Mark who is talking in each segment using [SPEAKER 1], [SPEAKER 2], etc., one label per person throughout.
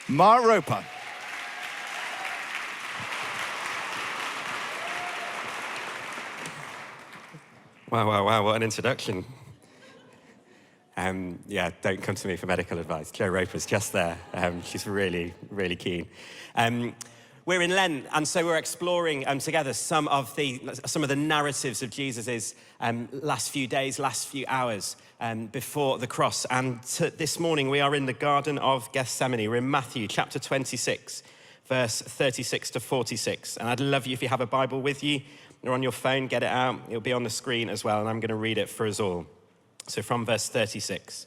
[SPEAKER 1] Mark Roper.
[SPEAKER 2] Wow, what an introduction. Yeah, don't come to me for medical advice. Jo Roper's just there. She's really, really keen. We're in Lent, and so we're exploring together some of the narratives of Jesus' last few days, last few hours before the cross. And this morning we are in the Garden of Gethsemane. We're in Matthew chapter 26, verse 36 to 46. And I'd love you, if you have a Bible with you or on your phone, get it out. It'll be on the screen as well, and I'm going to read it for us all. So from verse 36,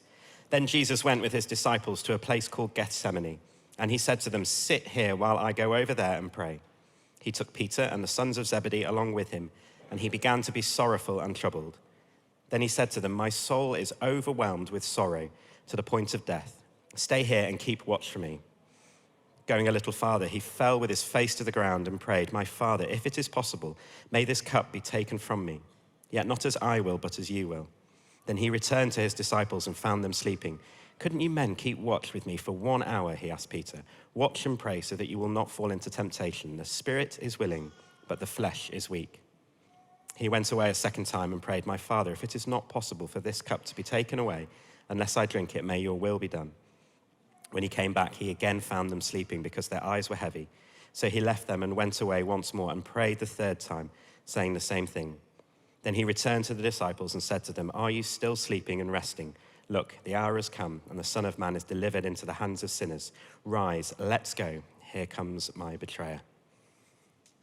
[SPEAKER 2] then Jesus went with his disciples to a place called Gethsemane, and he said to them, sit here while I go over there and pray. He took Peter and the sons of Zebedee along with him, and he began to be sorrowful and troubled. Then he said to them, my soul is overwhelmed with sorrow to the point of death. Stay here and keep watch for me. Going a little farther, he fell with his face to the ground and prayed, my Father, if it is possible, may this cup be taken from me. Yet not as I will, but as you will. Then he returned to his disciples and found them sleeping. Couldn't you men keep watch with me for 1 hour, he asked Peter. Watch and pray so that you will not fall into temptation. The spirit is willing, but the flesh is weak. He went away a second time and prayed, my Father, if it is not possible for this cup to be taken away, unless I drink it, may your will be done. When he came back, he again found them sleeping because their eyes were heavy. So he left them and went away once more and prayed the third time, saying the same thing. Then he returned to the disciples and said to them, are you still sleeping and resting? Look, the hour has come and the Son of Man is delivered into the hands of sinners. Rise, let's go. Here comes my betrayer.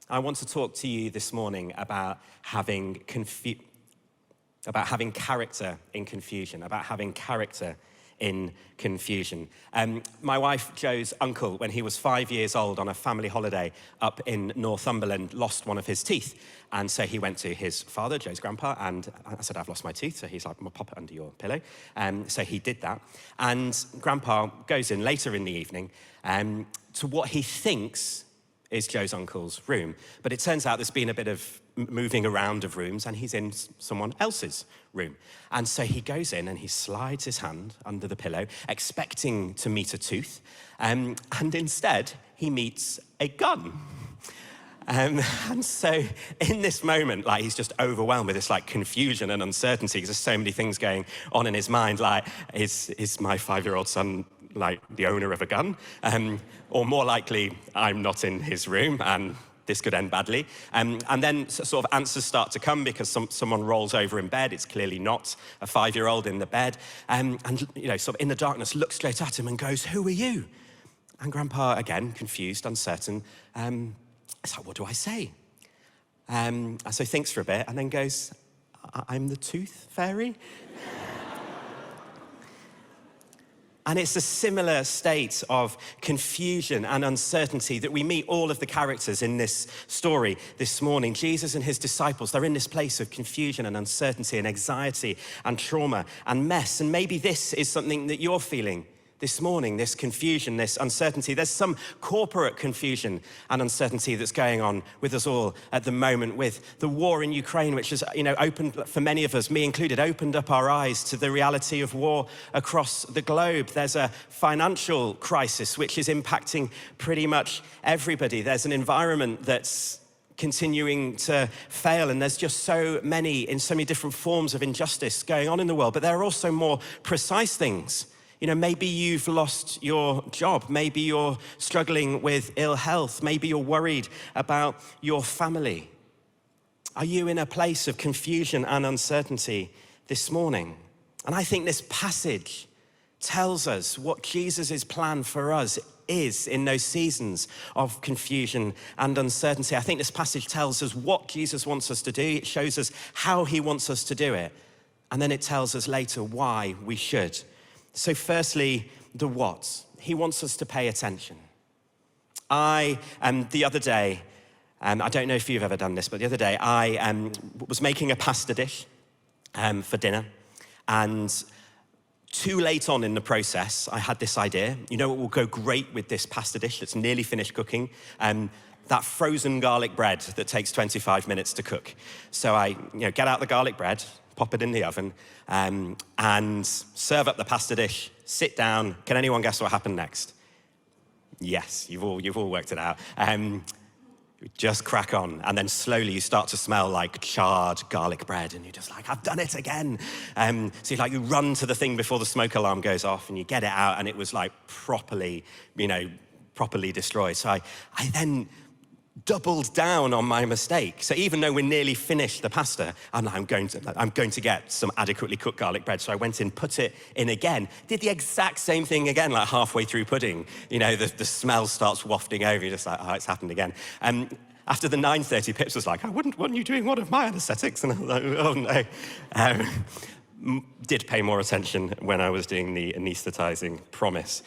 [SPEAKER 2] I want to talk to you this morning about having character in confusion, about having character in confusion. My wife, Joe's uncle, when he was 5 years old on a family holiday up in Northumberland, lost one of his teeth. And so he went to his father, Joe's grandpa, and I said, I've lost my tooth. So he's like, I'll pop it under your pillow. So he did that. And grandpa goes in later in the evening to what he thinks is Joe's uncle's room. But it turns out there's been a bit of moving around of rooms, and he's in someone else's room. And so he goes in and he slides his hand under the pillow, expecting to meet a tooth. And instead, he meets a gun. And so in this moment, like, he's just overwhelmed with this confusion and uncertainty because there's so many things going on in his mind. Like, is my 5-year-old son like the owner of a gun? Or more likely, I'm not in his room and this could end badly. And then sort of answers start to come because someone rolls over in bed. It's clearly not a 5-year-old in the bed. And sort of in the darkness, looks straight at him and goes, who are you? And Grandpa, again, confused, uncertain, it's like, what do I say? And so thinks for a bit and then goes, I'm the tooth fairy? And it's a similar state of confusion and uncertainty that we meet all of the characters in this story this morning. Jesus and his disciples, they're in this place of confusion and uncertainty and anxiety and trauma and mess. And maybe this is something that you're feeling this morning, this confusion, this uncertainty. There's some corporate confusion and uncertainty that's going on with us all at the moment, with the war in Ukraine, which has, opened, for many of us, me included, opened up our eyes to the reality of war across the globe. There's a financial crisis, which is impacting pretty much everybody. There's an environment that's continuing to fail, and there's just so many different forms of injustice going on in the world. But there are also more precise things. Maybe you've lost your job. Maybe you're struggling with ill health. Maybe you're worried about your family. Are you in a place of confusion and uncertainty this morning? And I think this passage tells us what Jesus' plan for us is in those seasons of confusion and uncertainty. I think this passage tells us what Jesus wants us to do. It shows us how he wants us to do it. And then it tells us later why we should. So firstly, the what. He wants us to pay attention. The other day, I don't know if you've ever done this, but the other day I was making a pasta dish for dinner, and too late on in the process, I had this idea. What will go great with this pasta dish that's nearly finished cooking? That frozen garlic bread that takes 25 minutes to cook. So I get out the garlic bread, pop it in the oven, and serve up the pasta dish, sit down. Can anyone guess what happened next? Yes, you've all worked it out. Just crack on, and then slowly you start to smell like charred garlic bread, and you're just like, I've done it again. So you run to the thing before the smoke alarm goes off, and you get it out, and it was like properly destroyed. So I then doubled down on my mistake. So even though we're nearly finished the pasta, I'm going to get some adequately cooked garlic bread. So I went in, put it in again, did the exact same thing again, like halfway through pudding. The smell starts wafting over. You're just like, oh, it's happened again. After the 9:30, Pips was like, I wouldn't want you doing one of my anesthetics. And I was like, oh no. Did pay more attention when I was doing the anesthetizing, promise.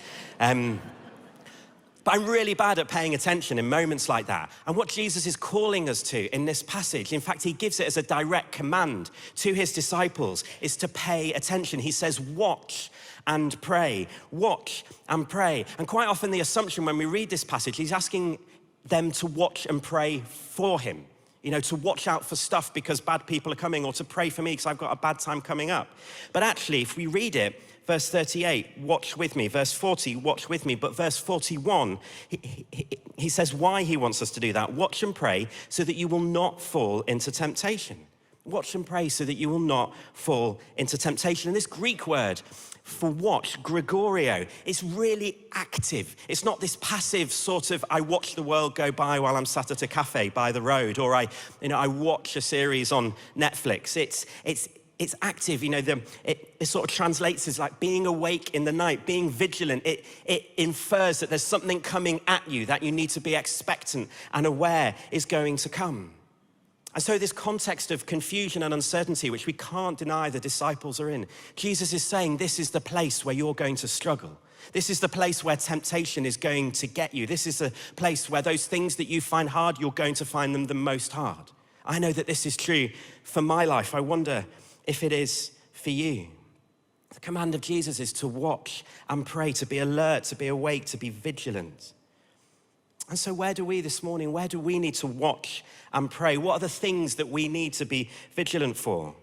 [SPEAKER 2] But I'm really bad at paying attention in moments like that. And what Jesus is calling us to in this passage, in fact, he gives it as a direct command to his disciples, is to pay attention. He says, watch and pray. Watch and pray. And quite often the assumption when we read this passage, he's asking them to watch and pray for him. To watch out for stuff because bad people are coming, or to pray for me because I've got a bad time coming up. But actually, if we read it, verse 38, watch with me. Verse 40, watch with me. But verse 41, he says why he wants us to do that. Watch and pray so that you will not fall into temptation. Watch and pray so that you will not fall into temptation. And this Greek word for watch, Gregorio, is really active. It's not this passive sort of, I watch the world go by while I'm sat at a cafe by the road, or I watch a series on Netflix. It's active, it sort of translates as like being awake in the night, being vigilant. It infers that there's something coming at you that you need to be expectant and aware is going to come. And so this context of confusion and uncertainty, which we can't deny the disciples are in, Jesus is saying this is the place where you're going to struggle. This is the place where temptation is going to get you. This is the place where those things that you find hard, you're going to find them the most hard. I know that this is true for my life. I wonder if it is for you. The command of Jesus is to watch and pray, to be alert, to be awake, to be vigilant. And so where do we need to watch and pray? What are the things that we need to be vigilant for?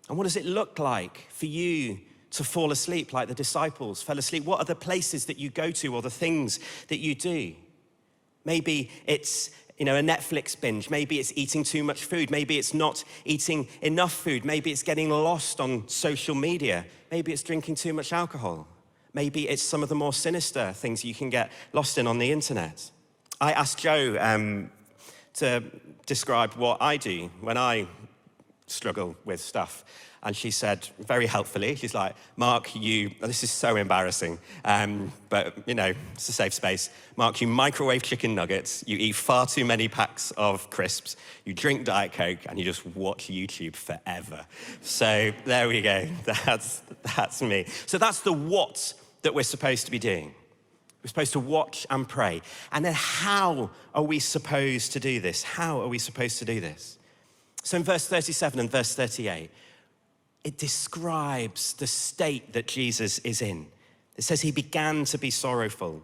[SPEAKER 2] And what does it look like for you to fall asleep like the disciples fell asleep? What are the places that you go to or the things that you do? Maybe it's a Netflix binge. Maybe it's eating too much food. Maybe it's not eating enough food. Maybe it's getting lost on social media. Maybe it's drinking too much alcohol. Maybe it's some of the more sinister things you can get lost in on the internet. I asked Jo to describe what I do when I struggle with stuff. And she said, very helpfully, she's like, Mark, this is so embarrassing, but it's a safe space. Mark, you microwave chicken nuggets, you eat far too many packs of crisps, you drink Diet Coke, and you just watch YouTube forever. So there we go, that's me. So that's the what that we're supposed to be doing. We're supposed to watch and pray. And then how are we supposed to do this? How are we supposed to do this? So in verse 37 and verse 38, it describes the state that Jesus is in. It says he began to be sorrowful.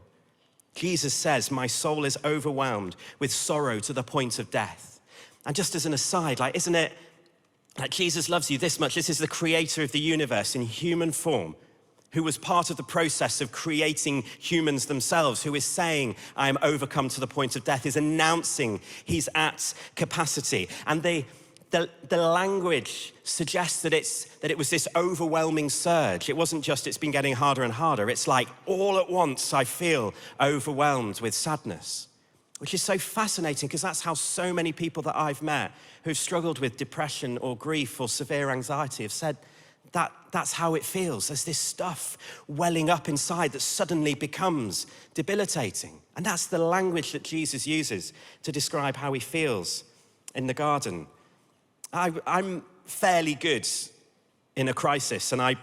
[SPEAKER 2] Jesus says, my soul is overwhelmed with sorrow to the point of death. And just as an aside, isn't it like Jesus loves you this much? This is the creator of the universe in human form, who was part of the process of creating humans themselves, who is saying, I am overcome to the point of death, is announcing he's at capacity. And the language suggests that it was this overwhelming surge. It wasn't just it's been getting harder and harder. It's like all at once I feel overwhelmed with sadness, which is so fascinating because that's how so many people that I've met who've struggled with depression or grief or severe anxiety have said that's how it feels. There's this stuff welling up inside that suddenly becomes debilitating. And that's the language that Jesus uses to describe how he feels in the garden. I'm fairly good in a crisis, and I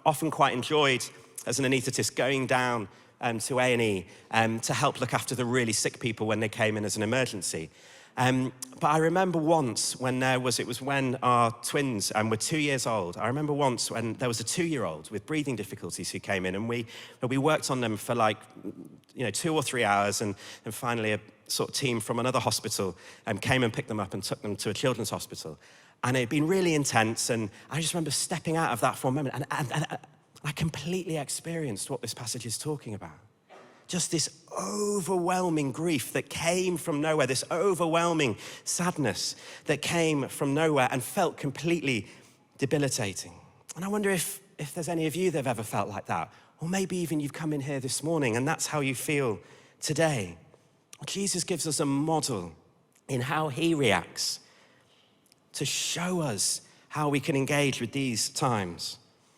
[SPEAKER 2] often quite enjoyed, as an anaesthetist, going down to A&E to help look after the really sick people when they came in as an emergency. But I remember once when it was when our twins were 2 years old. I remember once when there was a 2-year-old with breathing difficulties who came in, and we worked on them for 2 or 3 hours, and finally a sort of team from another hospital came and picked them up and took them to a children's hospital. And it had been really intense, and I just remember stepping out of that for a moment, and I completely experienced what this passage is talking about. Just this overwhelming grief that came from nowhere, this overwhelming sadness that came from nowhere and felt completely debilitating. And I wonder if there's any of you that have ever felt like that. Or maybe even you've come in here this morning and that's how you feel today. Jesus gives us a model in how he reacts to show us how we can engage with these times.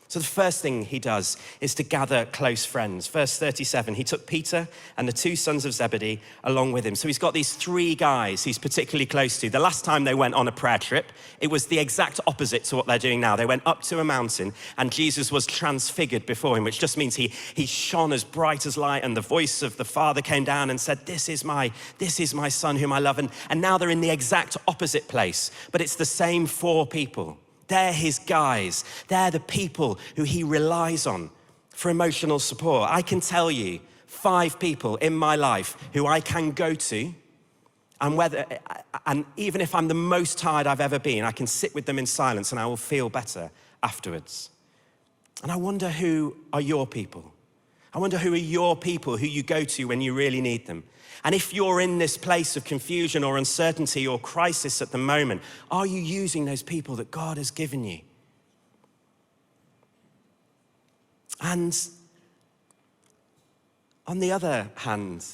[SPEAKER 2] So the first thing he does is to gather close friends. Verse 37, he took Peter and the two sons of Zebedee along with him. So he's got these three guys he's particularly close to. The last time they went on a prayer trip, it was the exact opposite to what they're doing now. They went up to a mountain and Jesus was transfigured before him, which just means he shone as bright as light, and the voice of the Father came down and said, this is my son whom I love. And now they're in the exact opposite place, but it's the same four people. They're his guys. They're the people who he relies on for emotional support. I can tell you 5 people in my life who I can go to, and even if I'm the most tired I've ever been, I can sit with them in silence and I will feel better afterwards. And I wonder who are your people? I wonder who are your people who you go to when you really need them? And if you're in this place of confusion or uncertainty or crisis at the moment, are you using those people that God has given you? And on the other hand,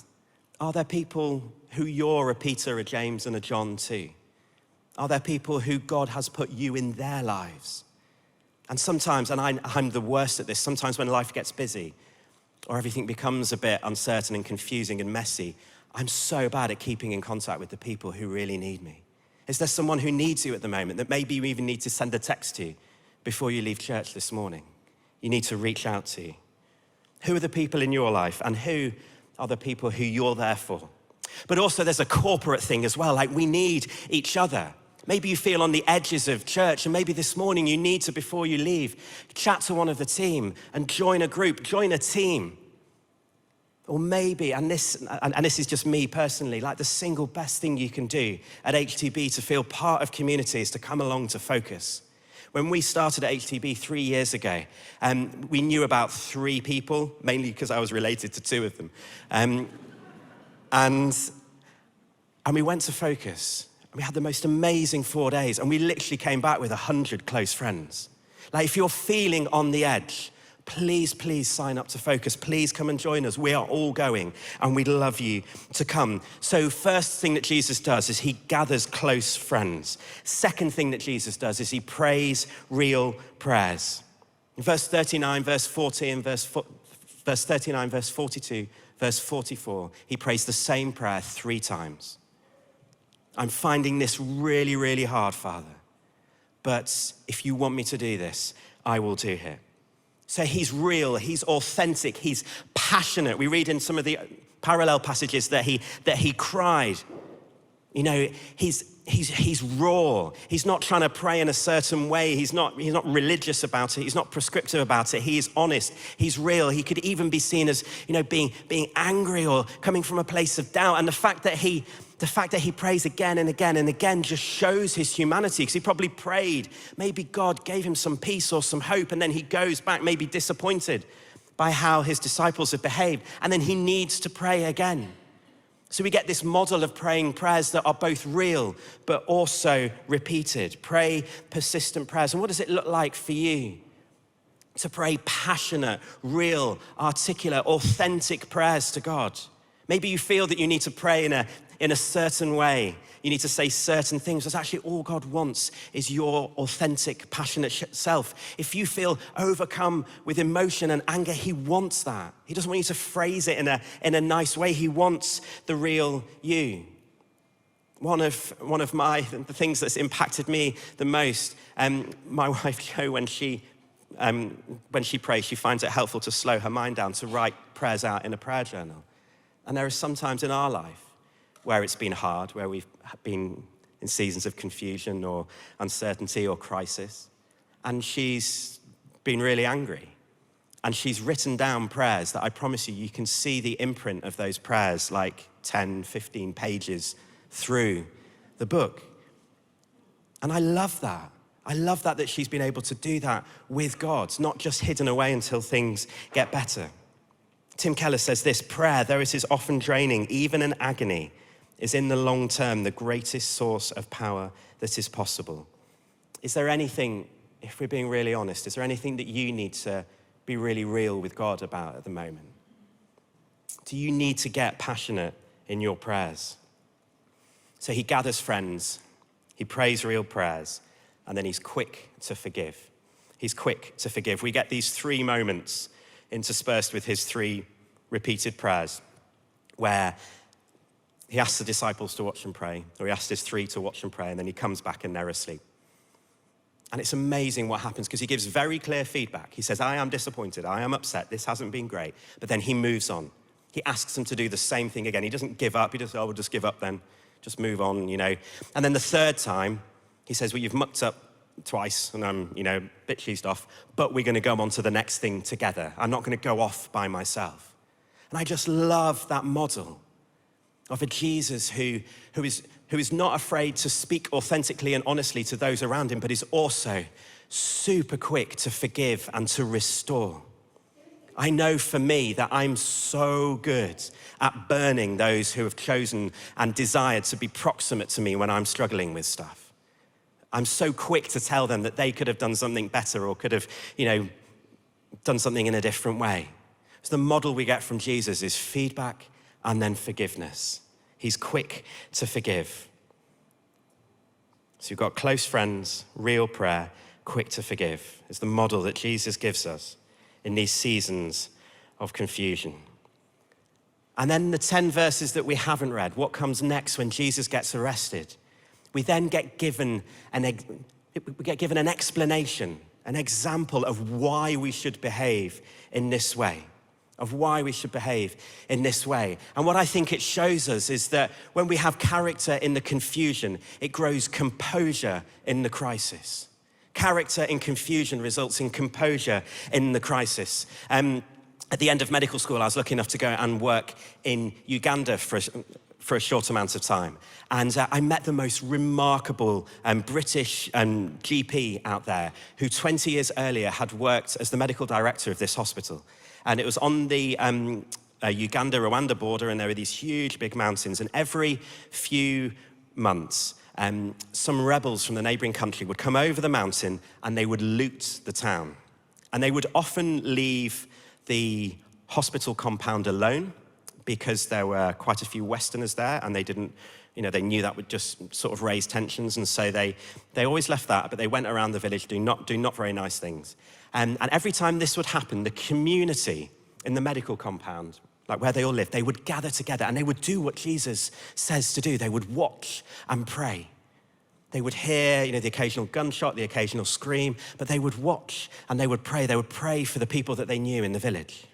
[SPEAKER 2] are there people who you're a Peter, a James, and a John to? Are there people who God has put you in their lives? And sometimes, and I'm the worst at this, sometimes when life gets busy or everything becomes a bit uncertain and confusing and messy, I'm so bad at keeping in contact with the people who really need me. Is there someone who needs you at the moment that maybe you even need to send a text to before you leave church this morning? You need to reach out to. Who are the people in your life, and who are the people who you're there for? But also there's a corporate thing as well, like we need each other. Maybe you feel on the edges of church, and maybe this morning you need to, before you leave, chat to one of the team and join a group, join a team. Or maybe, and this is just me personally, like the single best thing you can do at HTB to feel part of community is to come along to Focus. When we started at HTB 3 years ago, we knew about 3 people, mainly because I was related to 2 of them. And we went to Focus, and we had the most amazing 4 days, and we literally came back with 100 close friends. Like if you're feeling on the edge, please sign up to Focus. Please come and join us. We are all going, and we'd love you to come. So first thing that Jesus does is he gathers close friends. Second thing that Jesus does is he prays real prayers. In verse 39, verse 40, and verse 39, verse 42, verse 44, he prays the same prayer 3 times. I'm finding this really, really hard, Father. But if you want me to do this, I will do it. So he's real, he's authentic, he's passionate. We read in some of the parallel passages that he cried. You know, he's raw. He's not trying to pray in a certain way. He's not religious about it. He's not prescriptive about it. He is honest. He's real. He could even be seen as, you know, being angry or coming from a place of doubt. And the fact that he prays again and again and again just shows his humanity, because he probably prayed. Maybe God gave him some peace or some hope, and then he goes back maybe disappointed by how his disciples have behaved, and then he needs to pray again. So we get this model of praying prayers that are both real but also repeated. Pray persistent prayers. And what does it look like for you to pray passionate, real, articulate, authentic prayers to God? Maybe you feel that you need to pray in a certain way. You need to say certain things. That's actually all God wants is your authentic, passionate self. If you feel overcome with emotion and anger, he wants that. He doesn't want you to phrase it in a nice way. He wants the real you. One of the things that's impacted me the most, my wife Jo, when she prays, she finds it helpful to slow her mind down, to write prayers out in a prayer journal. And there are some times in our life where it's been hard, where we've been in seasons of confusion or uncertainty or crisis. And she's been really angry. And she's written down prayers that I promise you can see the imprint of those prayers like 10, 15 pages through the book. And I love that. I love that she's been able to do that with God, not just hidden away until things get better. Tim Keller says this: prayer, though it is often draining, even in agony, is in the long term the greatest source of power that is possible. Is there anything, if we're being really honest, is there anything that you need to be really real with God about at the moment? Do you need to get passionate in your prayers? So he gathers friends, he prays real prayers, and then he's quick to forgive. He's quick to forgive. We get these 3 moments interspersed with his 3 repeated prayers where he asks the disciples to watch and pray, or he asks his 3 to watch and pray, and then he comes back and they're asleep. And it's amazing what happens because he gives very clear feedback. He says, I am disappointed, I am upset, this hasn't been great. But then he moves on. He asks them to do the same thing again. He doesn't give up. He just, we'll just give up then. Just move on, And then the 3rd time, he says, well, you've mucked up twice and I'm, a bit cheesed off, but we're going to go on to the next thing together. I'm not going to go off by myself. And I just love that model of a Jesus who is not afraid to speak authentically and honestly to those around him, but is also super quick to forgive and to restore. I know for me that I'm so good at burning those who have chosen and desired to be proximate to me when I'm struggling with stuff. I'm so quick to tell them that they could have done something better or could have, done something in a different way. So the model we get from Jesus is feedback and then forgiveness. He's quick to forgive. So you've got close friends, real prayer, quick to forgive. It's the model that Jesus gives us in these seasons of confusion. And then the 10 verses that we haven't read, what comes next when Jesus gets arrested? We then get given an explanation, an example of why we should behave in this way. And what I think it shows us is that when we have character in the confusion, it grows composure in the crisis. Character in confusion results in composure in the crisis. At the end of medical school, I was lucky enough to go and work in Uganda for a short amount of time. And I met the most remarkable British GP out there who 20 years earlier had worked as the medical director of this hospital. And it was on the Uganda-Rwanda border, and there were these huge big mountains. And every few months, some rebels from the neighboring country would come over the mountain and they would loot the town. And they would often leave the hospital compound alone because there were quite a few Westerners there and they didn't, they knew that would just sort of raise tensions. And so they always left that, but they went around the village doing not very nice things. And every time this would happen, the community in the medical compound, like where they all lived, they would gather together and they would do what Jesus says to do. They would watch and pray. They would hear, the occasional gunshot, the occasional scream, but they would watch and they would pray. They would pray for the people that they knew in the village.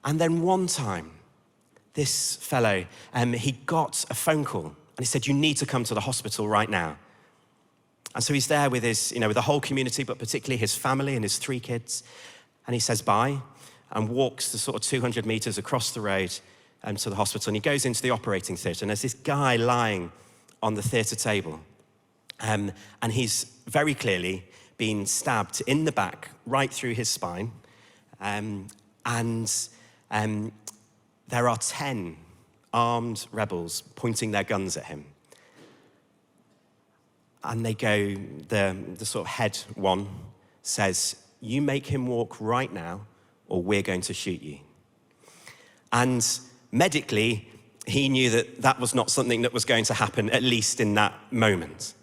[SPEAKER 2] And then one time, this fellow, he got a phone call and he said, you need to come to the hospital right now. And so he's there with his, with the whole community, but particularly his family and his 3 kids. And he says bye and walks the sort of 200 meters across the road to the hospital. And he goes into the operating theatre and there's this guy lying on the theatre table. And he's very clearly been stabbed in the back, right through his spine. And there are 10 armed rebels pointing their guns at him. And they go, the sort of head one says, you make him walk right now or we're going to shoot you. And medically, he knew that that was not something that was going to happen, at least in that moment.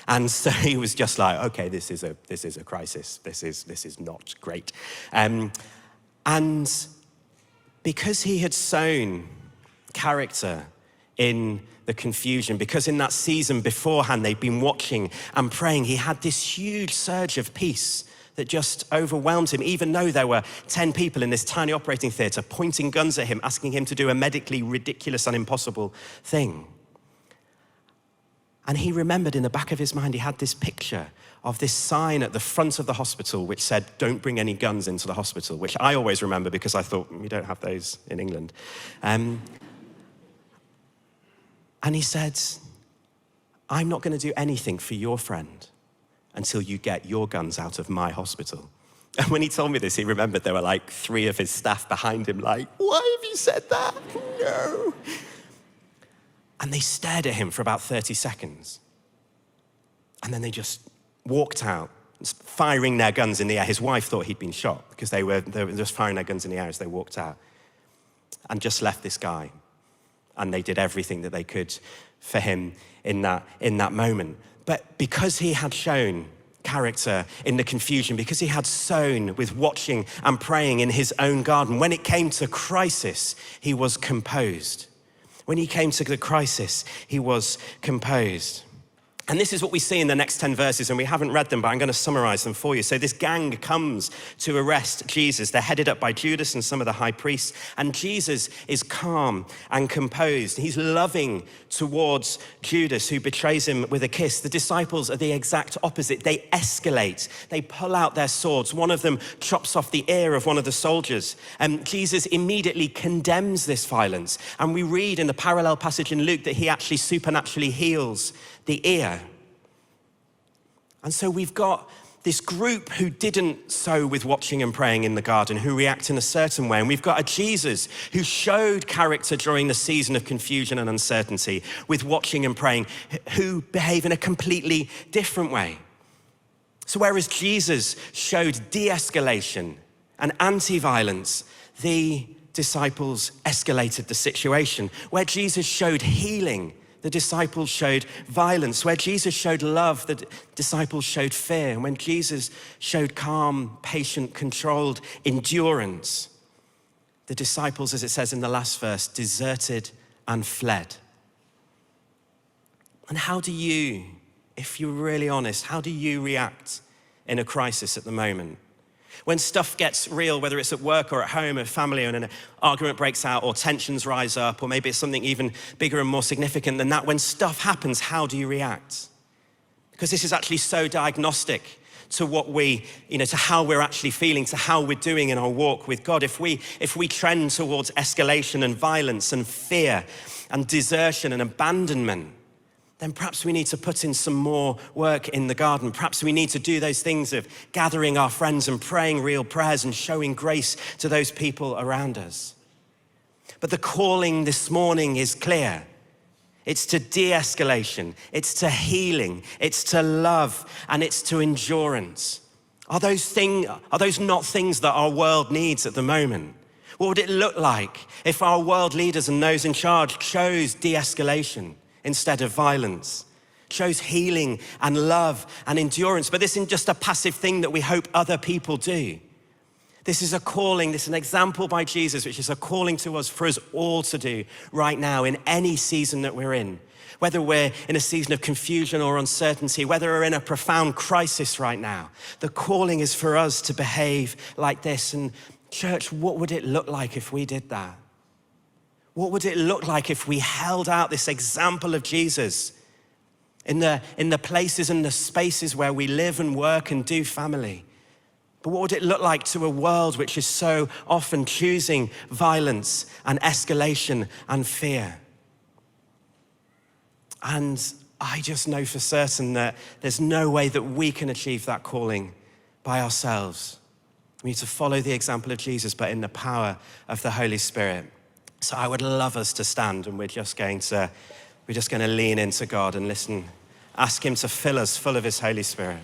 [SPEAKER 2] And so he was just like, okay, this is a crisis. This is not great. And because he had sown character in the confusion, because in that season beforehand they'd been watching and praying, he had this huge surge of peace that just overwhelmed him, even though there were 10 people in this tiny operating theatre pointing guns at him, asking him to do a medically ridiculous and impossible thing. And he remembered in the back of his mind, he had this picture of this sign at the front of the hospital which said, don't bring any guns into the hospital, which I always remember because I thought, we don't have those in England. And he said, I'm not going to do anything for your friend until you get your guns out of my hospital. And when he told me this, he remembered there were like 3 of his staff behind him like, why have you said that? No. And they stared at him for about 30 seconds. And then they just walked out, firing their guns in the air. His wife thought he'd been shot because they were just firing their guns in the air as they walked out. And just left this guy. And they did everything that they could for him in that moment. But because he had shown character in the confusion, because he had sown with watching and praying in his own garden, when it came to crisis, he was composed. When he came to the crisis, he was composed. And this is what we see in the next 10 verses, and we haven't read them, but I'm going to summarize them for you. So this gang comes to arrest Jesus. They're headed up by Judas and some of the high priests, and Jesus is calm and composed. He's loving towards Judas, who betrays him with a kiss. The disciples are the exact opposite. They escalate. They pull out their swords. One of them chops off the ear of one of the soldiers. And Jesus immediately condemns this violence. And we read in the parallel passage in Luke that he actually supernaturally heals the ear. And so we've got this group who didn't sow with watching and praying in the garden, who react in a certain way. And we've got a Jesus who showed character during the season of confusion and uncertainty with watching and praying, who behave in a completely different way. So whereas Jesus showed de-escalation and anti-violence, the disciples escalated the situation. Where Jesus showed healing, the disciples showed violence. Where Jesus showed love, the disciples showed fear. And when Jesus showed calm, patient, controlled endurance, the disciples, as it says in the last verse, deserted and fled. And how do you, if you're really honest, how do you react in a crisis at the moment? When stuff gets real, whether it's at work or at home or family, and an argument breaks out or tensions rise up, or maybe it's something even bigger and more significant than that, when stuff happens, how do you react? Because this is actually so diagnostic to what we, to how we're actually feeling, to how we're doing in our walk with God. If we trend towards escalation and violence and fear and desertion and abandonment, then perhaps we need to put in some more work in the garden. Perhaps we need to do those things of gathering our friends and praying real prayers and showing grace to those people around us. But the calling this morning is clear. It's to de-escalation, it's to healing, it's to love, and it's to endurance. Are those not things that our world needs at the moment? What would it look like if our world leaders and those in charge chose de-escalation instead of violence, chose healing and love and endurance? But this isn't just a passive thing that we hope other people do. This is a calling, this is an example by Jesus, which is a calling to us for us all to do right now in any season that we're in. Whether we're in a season of confusion or uncertainty, whether we're in a profound crisis right now, the calling is for us to behave like this. And church, what would it look like if we did that? What would it look like if we held out this example of Jesus in the places and the spaces where we live and work and do family? But what would it look like to a world which is so often choosing violence and escalation and fear? And I just know for certain that there's no way that we can achieve that calling by ourselves. We need to follow the example of Jesus, but in the power of the Holy Spirit. So I would love us to stand, and we're just going to lean into God and listen, ask him to fill us full of his Holy Spirit.